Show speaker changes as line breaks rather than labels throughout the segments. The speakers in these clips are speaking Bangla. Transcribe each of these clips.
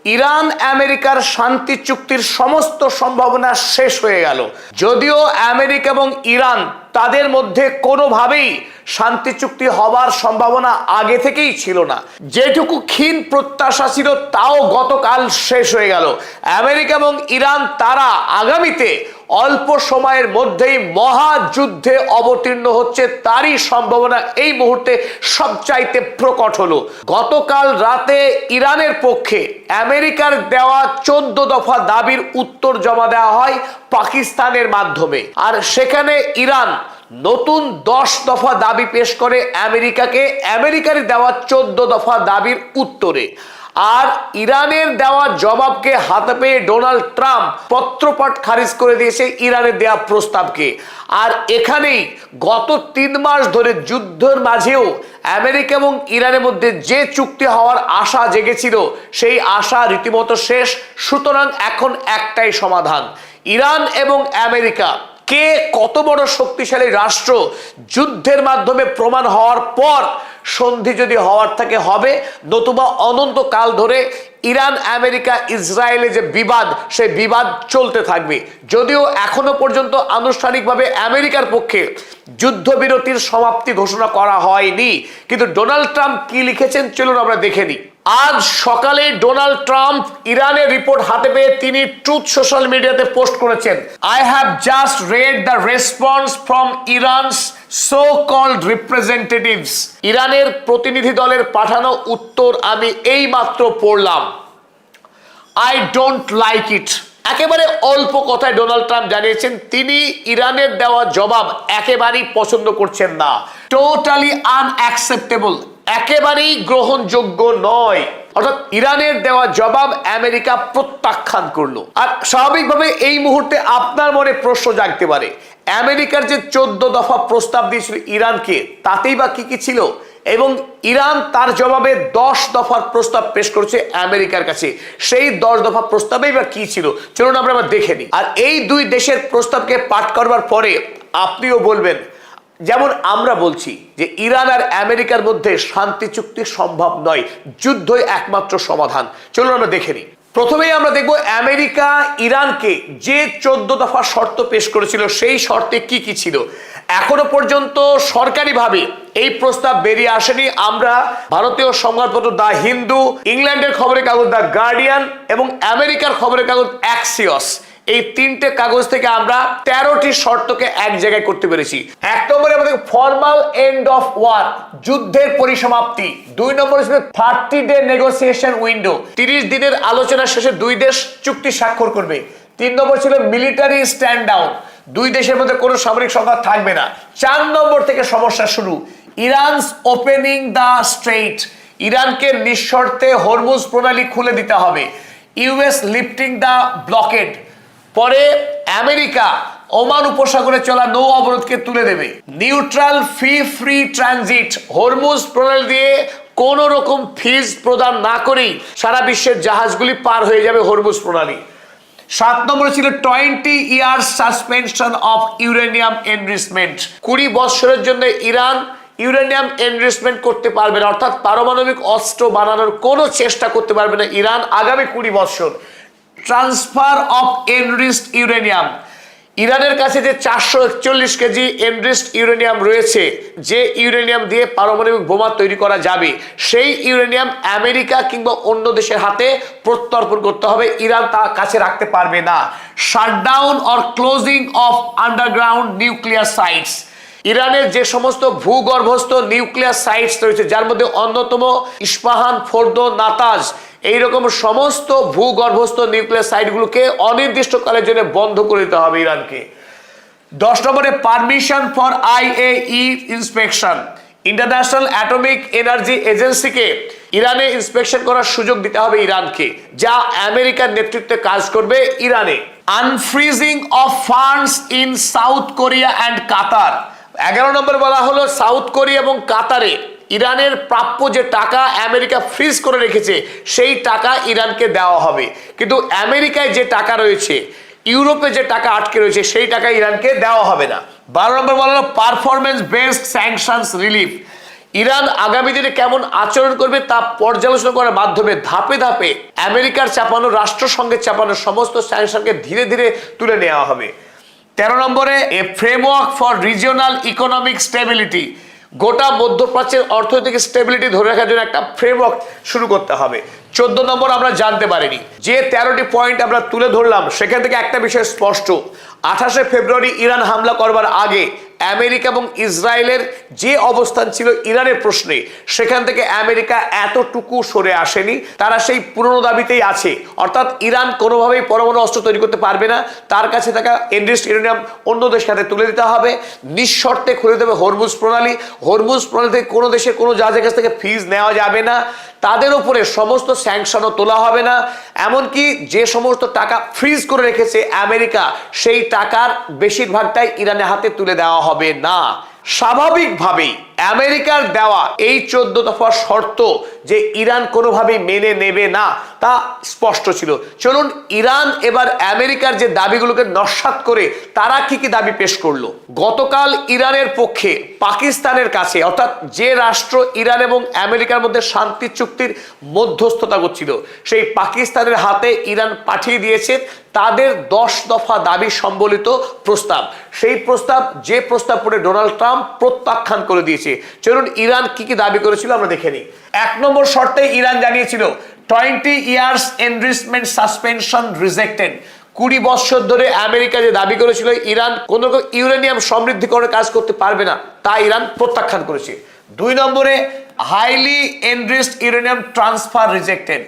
ইরান আমেরিকার শান্তি চুক্তির সমস্ত সম্ভাবনা শেষ হয়ে গেল। যদিও আমেরিকা এবং ইরান তাদের মধ্যে কোনোভাবেই শান্তি চুক্তি হবার সম্ভাবনা আগে থেকেই ছিল না, যেটুকু ক্ষীণ প্রত্যাশা ছিল তাও গতকাল শেষ হয়ে গেল। আমেরিকা এবং ইরান তারা আগামীতে অল্প সময়ের মধ্যেই মহাযুদ্ধে অবতীর্ণ হচ্ছে, তারই সম্ভাবনা এই মুহূর্তে সবচাইতে প্রকট হলো। গতকাল রাতে ইরানের পক্ষে আমেরিকার দেওয়া 14 দফা দাবির উত্তর জমা দেওয়া হয় পাকিস্তানের মাধ্যমে, আর সেখানে ইরান নতুন 10 দফা দাবি পেশ করে আমেরিকাকে, আমেরিকার দেওয়া 14 দফা দাবির উত্তরে। আর ইরানের দেওয়া জবাবকে হাতে পেয়ে ডোনাল্ড ট্রাম্প পত্রপাঠ খারিজ করে দিয়েছে ইরানের দেওয়া প্রস্তাবকে। আর এখানেই গত 3 মাস ধরে যুদ্ধের মাঝেও আমেরিকা এবং ইরানের মধ্যে যে চুক্তি হওয়ার আশা জেগেছিল সেই আশা রীতিমতো শেষ। সুতরাং এখন একটাই সমাধান, ইরান এবং আমেরিকা কে কত বড় শক্তিশালী রাষ্ট্র যুদ্ধের মাধ্যমে প্রমাণ হওয়ার পর সন্ধি যদি হওয়ার থাকে হবে, নতুবা অনন্তকাল ধরে ইরান আমেরিকা ইসরায়েলে যে বিবাদ সেই বিবাদ চলতে থাকবে। যদিও এখনো পর্যন্ত আনুষ্ঠানিকভাবে আমেরিকার পক্ষে যুদ্ধবিরতির সমাপ্তি ঘোষণা করা হয়নি, কিন্তু ডোনাল্ড ট্রাম্প কি লিখেছেন চলুন আমরা দেখে নিই। আজ সকালে ডোনাল্ড ট্রাম্প ইরানের রিপোর্ট হাতে পেয়ে তিনি ট্রুথ সোশ্যাল মিডিয়াতে পোস্ট করেছেন, I have just read the response from Iran's so called representatives. ইরানের প্রতিনিধি দলের পাঠানো উত্তর আমি এই মাত্র পড়লাম। I don't like it. একেবারে অল্প কথায় ডোনাল্ড ট্রাম্প জানিয়েছেন তিনি ইরানের দেওয়া জবাব একেবারেই পছন্দ করছেন না, টোটালি আনঅ্যাকসেপ্টেবল, একেবারেই গ্রহণযোগ্য নয়। অর্থাৎ ইরানের দেওয়া জবাব আমেরিকা প্রত্যাখ্যান করলো। আর স্বাভাবিকভাবে এই মুহূর্তে আপনার মনে প্রশ্ন জাগতে পারে, আমেরিকার যে 14 দফা প্রস্তাব দিয়েছিল ইরানকে তাতেই বা কি কি ছিল, এবং ইরান তার জবাবে 10 দফার প্রস্তাব পেশ করেছে আমেরিকার কাছে, সেই 10 দফা প্রস্তাবেই বা কি ছিল চলুন আমরা দেখে নিই। আর এই দুই দেশের প্রস্তাবকে পাঠ করবার পরে আপনিও বলবেন, যেমন আমরা বলছি যে ইরান আর আমেরিকার মধ্যে শান্তি চুক্তি সম্ভব নয়, যুদ্ধই একমাত্র সমাধান। চলুন আমরা দেখে নিই। প্রথমেই আমরা দেখব আমেরিকা ইরানকে যে 14 দফা শর্ত পেশ করেছিল সেই শর্তে কি কি ছিল। এখনো পর্যন্ত সরকারিভাবে এই প্রস্তাব বেরিয়ে আসেনি। আমরা ভারতীয় সংবাদপত্র দ্য হিন্দু, ইংল্যান্ডের খবরের কাগজ দ্য গার্ডিয়ান এবং আমেরিকার খবরের কাগজ অ্যাক্সিওস, এই 3টে কাগজ থেকে আমরা 13টি শর্তকে এক জায়গায় করতে পেরেছি। 1 নম্বরে আমাদের ফর্মাল এন্ড অফ ওয়ার, যুদ্ধের পরিসমাপ্তি। 2 নম্বরে ছিল 30 ডে নেগোসিয়েশন উইন্ডো, 30 দিনের আলোচনা শেষে দুই দেশ চুক্তি স্বাক্ষর করবে। 3 নম্বর ছিল মিলিটারি স্ট্যান্ড ডাউন, দুই দেশের মধ্যে কোনো সামরিক সংঘাত থাকবে না। 4 নম্বর থেকে সমস্যা শুরু, ইরানস ওপেনিং দ্য স্ট্রেইট, ইরানকে নিঃশর্তে হরমুজ প্রণালী খুলে দিতে হবে। ইউএস লিফটিং দ্য ব্লকেড, পরে আমেরিকা ওমান উপসাগরে চলা নৌ অবরোধকে তুলে দেবে। নিউট্রাল ফ্রি ট্রানজিট, হরমুজ প্রণালী দিয়ে কোন রকম ফিজ প্রদান না করেই সারা বিশ্বের জাহাজগুলি পার হয়ে যাবে হরমুজ প্রণালী। 7 নম্বরে ছিল 20 years suspension of uranium enrichment, 20 বছরের জন্য ইরান ইউরেনিয়াম এনরিচমেন্ট করতে পারবে না, অর্থাৎ পারমাণবিক অস্ত্র বানানোর কোনো চেষ্টা করতে পারবে না ইরান আগামী 20 বছর। ট্রান্সফার অফ এনরিচড ইউরেনিয়াম, ইরানের কাছে যে 441 কেজি এনরিচড ইউরেনিয়াম রয়েছে, যে ইউরেনিয়াম দিয়ে পারমাণবিক বোমা তৈরি করা যাবে, সেই ইউরেনিয়াম আমেরিকা কিংবা অন্য দেশের হাতে প্রত্যর্পণ করতে হবে, ইরান তা কাছে রাখতে পারবে না। Shutdown or closing of underground nuclear sites, ইরানের যে সমস্ত ভূগর্ভস্থ নিউক্লিয়ার সাইটস রয়েছে যার মধ্যে অন্যতম ইস্পাহান, ফোর্দো, নাতাজ, এইরকম সমস্ত ভূগর্ভস্থ নিউক্লিয়ার সাইটগুলোকে অনির্দিষ্টকালের জন্য বন্ধ করে দিতে হবে ইরানকে। 10 নম্বরে permission for IAEA inspection, international atomic energy এজেন্সিকে ইরানে ইন্সপেকশন করার সুযোগ দিতে হবে ইরানকে, যা আমেরিকার নেতৃত্বে কাজ করবে ইরানে। Unfreezing of funds in South Korea and Qatar, 11 number বলা হলো সাউথ কোরিয়া এবং কাতারে ইরানের প্রাপ্য যে টাকা আমেরিকা ফ্রিজ করে রেখেছে সেই টাকা ইরানকে দেওয়া হবে, কিন্তু আমেরিকায় যে টাকা রয়েছে, ইউরোপে যে টাকা আটকে রয়েছে সেই টাকা ইরানকে দেওয়া হবে না। 12 নম্বর বলা হলো performance based sanctions relief, Iran আগামী দিনে কেমন আচরণ করবে তা পর্যালোচনা করার মাধ্যমে ধাপে ধাপে আমেরিকার চাপানো, রাষ্ট্রসংঘের চাপানো সমস্ত স্যাংশনকে ধীরে ধীরে তুলে নেওয়া হবে। 13 নম্বরে এ framework for regional economic stability, গোটা মধ্যপ্রাচ্যের অর্থনৈতিক স্টেবিলিটি ধরে রাখার জন্য একটা ফ্রেমওয়ার্ক শুরু করতে হবে। 14 নম্বর আমরা জানতে পারিনি, যে 13টি পয়েন্ট আমরা তুলে ধরলাম সেখান থেকে একটা বিষয় স্পষ্ট, 28শে ফেব্রুয়ারি ইরান হামলা করবার আগে আমেরিকা এবং ইসরায়েলের যে অবস্থান ছিল ইরানের প্রশ্নে, সেখান থেকে আমেরিকা এতটুকু সরে আসেনি, তারা সেই পুরনো দাবিতেই আছে। অর্থাৎ ইরান কোনোভাবেই পরমাণু অস্ত্র তৈরি করতে পারবে না, তার কাছে থাকা এনরিচড ইউরেনিয়াম অন্য দেশের হাতে তুলে দিতে হবে, নিঃশর্তে খুলে দেবে হরমুজ প্রণালী, হরমুজ প্রণালী থেকে কোনো দেশের কোনো জাহাজের কাছ থেকে ফিজ নেওয়া যাবে না, তাদের উপরে সমস্ত স্যাংশনও তোলা হবে না, এমনকি যে সমস্ত টাকা ফ্রিজ করে রেখেছে আমেরিকা সেই টাকার বেশিরভাগটাই ইরানের হাতে তুলে দেওয়া হবে না। স্বাভাবিকভাবেই আমেরিকার দেওয়া এই 14 দফা শর্ত যে ইরান কোনোভাবেই মেনে নেবে না তা স্পষ্ট ছিল। চলুন ইরান এবার আমেরিকার যে দাবিগুলোকে নস্যাৎ করে তারা কি কি দাবি পেশ করলো। গতকাল ইরানের পক্ষে পাকিস্তানের কাছে, অর্থাৎ যে রাষ্ট্র ইরান এবং আমেরিকার মধ্যে শান্তি চুক্তির মধ্যস্থতা করছিল, সেই পাকিস্তানের হাতে ইরান পাঠিয়ে দিয়েছে তাদের 10 দফা দাবি সম্বলিত প্রস্তাব। সেই প্রস্তাব, যে প্রস্তাব পড়ে ডোনাল্ড ট্রাম্প প্রত্যাখ্যান করে দিয়েছে। চলুন ইরান কি কি দাবি করেছিল আমরা দেখে নিই। 1 নম্বর শর্তে ইরান জানিয়েছিল 20 ইয়ার্স এনরিচমেন্ট সাসপেনশন রিজেক্টেড। 20 বছর ধরে আমেরিকা যে দাবি করেছিল ইরান কোন রকম ইউরেনিয়াম সমৃদ্ধিকরণের কাজ করতে পারবে না, তা ইরান প্রত্যাখ্যান করেছে। 2 নম্বরে highly enriched uranium transfer rejected.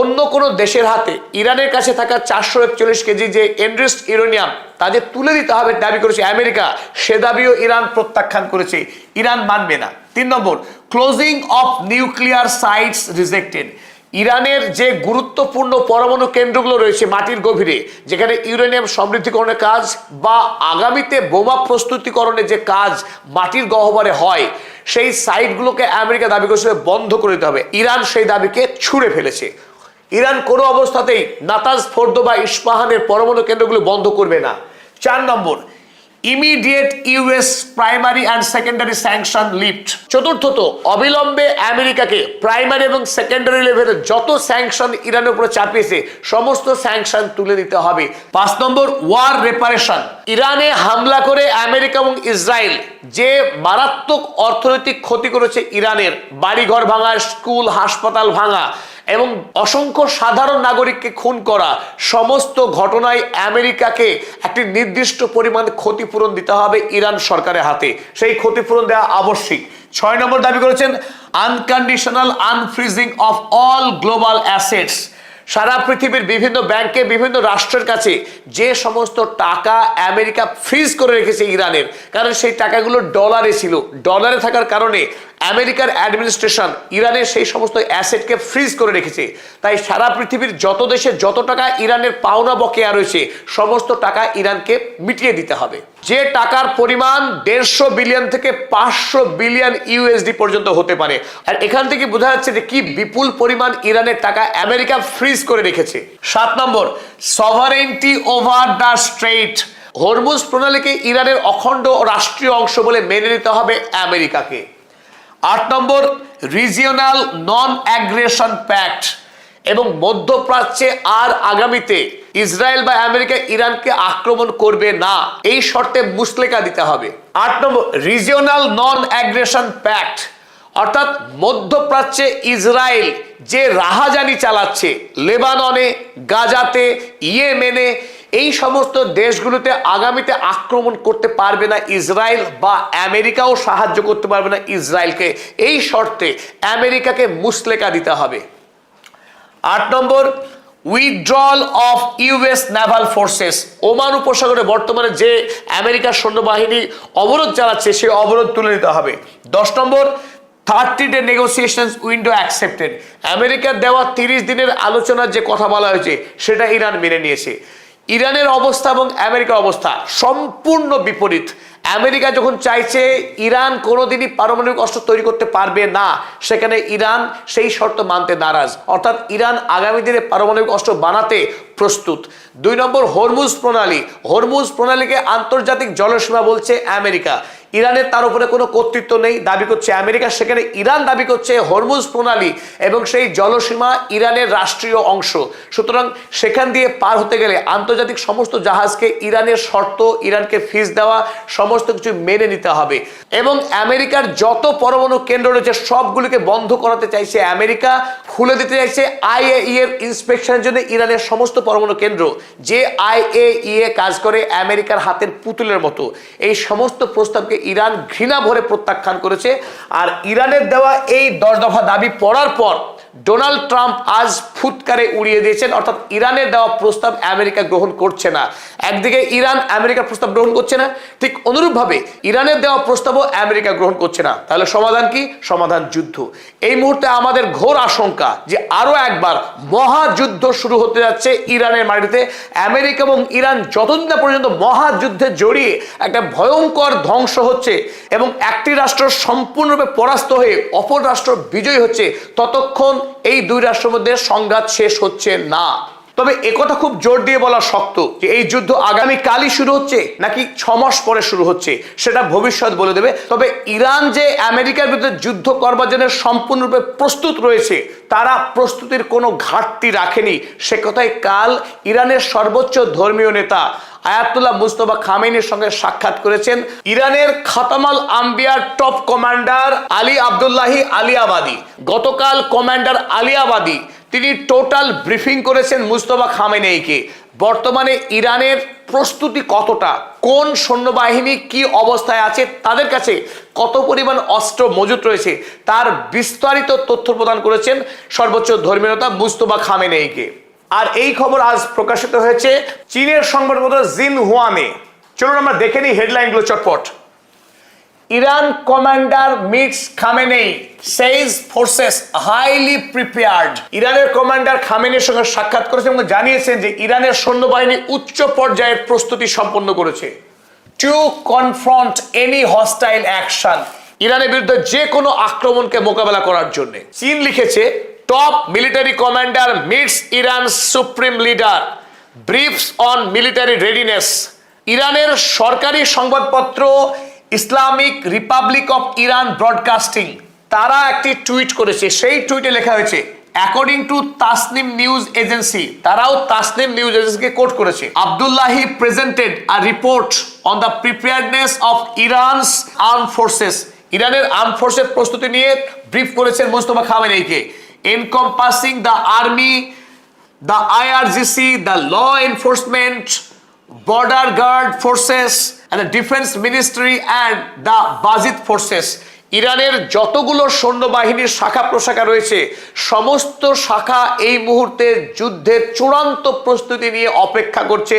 অন্য কোনো দেশের হাতে ইরানের কাছে থাকা 441 কেজি যে এনরিচড ইউরেনিয়াম তাদের তুলে দিতে হবে দাবি করেছে আমেরিকা, সে দাবিও ইরান প্রত্যাখ্যান করেছে, ইরান মানবে না। 3 number closing of nuclear sites rejected. ইরানের যে গুরুত্বপূর্ণ পরমাণু কেন্দ্রগুলো রয়েছে মাটির গভীরে, যেখানে ইউরেনিয়াম সমৃদ্ধিকরণের কাজ বা আগামীতে বোমা প্রস্তুতিকরণের যে কাজ মাটির গহ্বরে হয়, সেই সাইটগুলোকে আমেরিকা দাবি করেছিল বন্ধ করে দিতে হবে। ইরান সেই দাবিকে ছুঁড়ে ফেলেছে। ইরান কোনো অবস্থাতেই নাতাজ, ফোর্দো বা ইস্পাহানের পরমাণু কেন্দ্রগুলো বন্ধ করবে না। 4 number immediate US primary and secondary sanction lift. চতুর্থত অবিলম্বে আমেরিকাকে প্রাইমারি এবং সেকেন্ডারি লেভেলের যত স্যাংশন ইরানের উপরে চাপিয়েছে সমস্ত স্যাংশন তুলে দিতে হবে। 5 নম্বর ওয়ার রেপারেশন। ইরানে হামলা করে আমেরিকা এবং ইসরায়েল যে মারাত্মক অর্থনৈতিক ক্ষতি করেছে ইরানের, বাড়িঘর ভাঙা, স্কুল হাসপাতাল ভাঙা এবং অসংখ্য সাধারণ নাগরিককে খুন করা, সমস্ত ঘটনায় আমেরিকাকে একটি নির্দিষ্ট পরিমাণ ক্ষতিপূরণ দিতে হবে ইরান সরকারের হাতে, সেই ক্ষতিপূরণ দেওয়া আবশ্যিক। 6 নম্বর দাবি করেছেন unconditional unfreezing of all global assets. সারা পৃথিবীর বিভিন্ন ব্যাংকে, বিভিন্ন রাষ্ট্রের কাছে যে সমস্ত টাকা আমেরিকা ফ্রিজ করে রেখেছে ইরানের, কারণ সেই টাকাগুলো ডলারে ছিল, ডলারে থাকার কারণে আমেরিকার অ্যাডমিনিস্ট্রেশন ইরানের সেই সমস্ত অ্যাসেটকে ফ্রিজ করে রেখেছে। তাই সারা পৃথিবীর যত দেশে যত টাকা ইরানের পাওনা বকেয়া রয়েছে সমস্ত টাকা ইরানকে মিটিয়ে দিতে হবে। যে টাকার পরিমাণ 150 বিলিয়ন থেকে 500 বিলিয়ন ইউএসডি পর্যন্ত হতে পারে। আর এখান থেকে বোঝা যাচ্ছে যে কি বিপুল পরিমাণ ইরানের টাকা আমেরিকা ফ্রিজ করে রেখেছে। 7 number sovereignty over the strait. Hormuz প্রণালীকে ইরানের অখণ্ড রাষ্ট্রীয় অংশ বলে মেনে নিতে হবে আমেরিকাকে। 8 নম্বর রিজিওনাল নন অ্যাগ্রেশন প্যাক্ট। এবং মধ্যপ্রাচ্যে আর আগামীতে ইসরায়েল বা আমেরিকা ইরানকে আক্রমণ করবে না, এই শর্তে মুচলেকা দিতে হবে। 8 নম্বর রিজিওনাল নন অ্যাগ্রেশন প্যাক্ট, অর্থাৎ মধ্যপ্রাচ্যে ইসরায়েল যে রাহাজানি চালাচ্ছে লেবাননে, গাজাতে, ইয়েমেনে, এই সমস্ত দেশগুলোতে আগামীতে আক্রমণ করতে পারবে না ইসরায়েল, বা আমেরিকাও সাহায্য করতে পারবে না ইসরায়েলকে, এই শর্তে আমেরিকাকে মুচলেকা দিতে হবে। 8 number withdrawal of US naval forces. Oman উপসাগরে বর্তমানে যে আমেরিকার সৈন্যবাহিনী অবরোধ চালাচ্ছে সেই অবরোধ তুলে নিতে হবে। 10 নম্বর 30-day নেগোসিয়েশনস উইন্ডো অ্যাকসেপ্টেড। আমেরিকার দেওয়া 30 দিনের আলোচনার যে কথা বলা হয়েছে সেটা ইরান মেনে নিয়েছে। ইরানের অবস্থা এবং আমেরিকার অবস্থা সম্পূর্ণ বিপরীত। আমেরিকা যখন চাইছে ইরান কোনোদিনই পারমাণবিক অস্ত্র তৈরি করতে পারবে না, সেখানে ইরান সেই শর্ত মানতে নারাজ, অর্থাৎ ইরান আগামী দিনে পারমাণবিক অস্ত্র বানাতে প্রস্তুত। 2 নম্বর হরমুজ প্রণালী। হরমুজ প্রণালীকে আন্তর্জাতিক জলসীমা বলছে আমেরিকা। ইরানের তার উপরে কোনো কর্তৃত্ব নেই দাবি করছে আমেরিকা, সেখানে ইরান দাবি করছে হরমুজ প্রণালী এবং সেই জলসীমা ইরানের রাষ্ট্রীয় অংশ। সুতরাং সেখান দিয়ে পার হতে গেলে আন্তর্জাতিক সমস্ত জাহাজকে ইরানের শর্ত, ইরানকে ফিস দেওয়া, সমস্ত কিছু মেনে নিতে হবে। এবং আমেরিকার যত পরমাণু কেন্দ্র রয়েছে সবগুলিকে বন্ধ করাতে চাইছে আমেরিকা, খুলে দিতে চাইছে IAEA এর ইন্সপেকশনের জন্য ইরানের সমস্ত পরমাণু কেন্দ্র। যে IAEA কাজ করে আমেরিকার হাতের পুতুলের মতো। এই সমস্ত প্রস্তাবকে ইরান ঘৃণা ভরে প্রত্যাখ্যান করেছে। আর ইরানের দেওয়া এই 10 দফা দাবি পড়ার পর ডোনাল্ড ট্রাম্প আজ ফুৎকারে উড়িয়ে দিয়েছেন, অর্থাৎ ইরানের দেওয়া প্রস্তাব আমেরিকা গ্রহণ করছে না। একদিকে ইরান আমেরিকার প্রস্তাব গ্রহণ করছে না, ঠিক অনুরূপভাবে ইরানের দেওয়া প্রস্তাবও আমেরিকা গ্রহণ করছে না। তাহলে সমাধান কি? সমাধান যুদ্ধ। এই মুহূর্তে আমাদের ঘোর আশঙ্কা যে আরো একবার মহাযুদ্ধ শুরু হতে যাচ্ছে ইরানের মাটিতে। আমেরিকা এবং ইরান যতদিন না পর্যন্ত মহাযুদ্ধে জড়িয়ে একটা ভয়ঙ্কর ধ্বংস হচ্ছে এবং একটি রাষ্ট্র সম্পূর্ণরূপে পরাস্ত হয়ে অপর রাষ্ট্র বিজয়ী হচ্ছে, ততক্ষণ এই দুই রাষ্ট্রের মধ্যে সংঘাত শেষ হচ্ছে না। তবে একথা খুব জোর দিয়ে বলা শক্ত যে এই যুদ্ধ আগামী কালই শুরু হচ্ছে নাকি 6 মাস পরে শুরু হচ্ছে সেটা ভবিষ্যৎ বলে দেবে। তবে ইরান যে আমেরিকার বিরুদ্ধে যুদ্ধ করবার জন্য সম্পূর্ণরূপে প্রস্তুত রয়েছে, তারা প্রস্তুতির কোনো ঘাটতি রাখেনি, সে কথাই কাল ইরানের সর্বোচ্চ ধর্মীয় নেতা আয়াতুল্লাহ মুস্তফা খামেনির সঙ্গে সাক্ষাৎ করেছেন ইরানের খাতামাল আম্বিয়ার টপ কমান্ডার আলী আব্দুল্লাহি আলিয়াবাদী। গতকাল কমান্ডার আলিয়াবাদী তিনি টোটাল ব্রিফিং করেছেন মুস্তফা খামেনেইকে। বর্তমানে ইরানের প্রস্তুতি কতটা, কোন সৈন্যবাহিনী কি অবস্থায় আছে, তাদের কাছে কত পরিমাণ অস্ত্র মজুত রয়েছে, তার বিস্তারিত তথ্য প্রদান করেছেন সর্বোচ্চ ধর্মীয় নেতা মুস্তফা খামেনেইকে। আর এই খবর আজ প্রকাশিত হয়েছে চীনের সংবাদপত্র জিনহুয়ামে। চলুন আমরা দেখে নিই হেডলাইনগুলো চটপট। Iran commander meets Khamenei, সেইজ forces highly prepared. ইরানের কমান্ডার খামেনির সঙ্গে সাক্ষাৎ করেছেন এবং জানিয়েছেন যে ইরানের সৈন্যবাহিনী উচ্চ পর্যায়ের প্রস্তুতি সম্পন্ন করেছে to confront any hostile action, ইরানের বিরুদ্ধে যে কোনো আক্রমণকে মোকাবেলা করার জন্য। চীন লিখেছে top military commander meets Iran supreme leader, briefs on military readiness. ইরানের সরকারি সংবাদপত্র Islamic Republic of Iran broadcasting তারা একটি টুইট করেছে। সেই টুইটে লেখা হয়েছে according to Tasnim news agency, তারাও তাসনিম নিউজ এজেন্সিকে কোট করেছে, Abdullahi presented a report on the preparedness of Iran's arm forces. ইরানের আর্ম ফোর্সের প্রস্তুতি নিয়ে ব্রিফ করেছেন Mustafa খামেনেইকে, encompassing the army, the IRGC, the law enforcement, border guard forces and the defense ministry and the Bazid forces। ইরানের যতগুলো সৈন্যবাহিনীর শাখা প্রশাখা রয়েছে সমস্ত শাখা এই মুহূর্তে যুদ্ধের চূড়ান্ত প্রস্তুতি নিয়ে অপেক্ষা করছে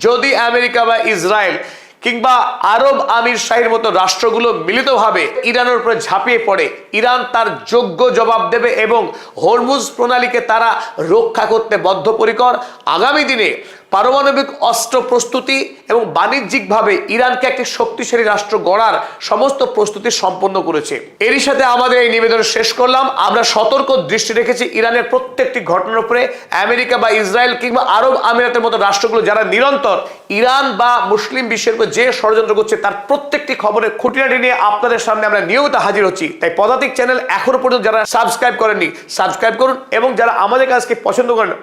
যদি আমেরিকা বা ইসরায়েল কিংবা আরব আমির শাহীর মতো রাষ্ট্রগুলো মিলিতভাবে ইরানের উপরে ঝাঁপিয়ে পড়ে। ইরান তার যোগ্য জবাব দেবে এবং হরমুজ প্রণালীকে তারা রক্ষা করতে বদ্ধপরিকর। আগামী দিনে পারমাণবিক অস্ত্র প্রস্তুতি এবং বাণিজ্যিকভাবে ইরানকে একটি শক্তিশালী রাষ্ট্র গড়ার সমস্ত প্রস্তুতি সম্পন্ন করেছে। এরই সাথে আমাদের এই নিবেদন শেষ করলাম। আমরা সতর্ক দৃষ্টি রেখেছি ইরানের প্রত্যেকটি ঘটনার উপরে। আমেরিকা বা ইসরায়েল কিংবা আরব আমিরাতের মতো রাষ্ট্রগুলো যারা নিরন্তর ইরান বা মুসলিম বিশ্বের উপর যে ষড়যন্ত্র করছে তার প্রত্যেকটি খবরের খুঁটিনাটি নিয়ে আপনাদের সামনে আমরা নিয়মিত হাজির হচ্ছি। তাই পদাতিক চ্যানেল এখনো পর্যন্ত যারা সাবস্ক্রাইব করেননি সাবস্ক্রাইব করুন এবং যারা আমাদের কাজকে পছন্দ করেন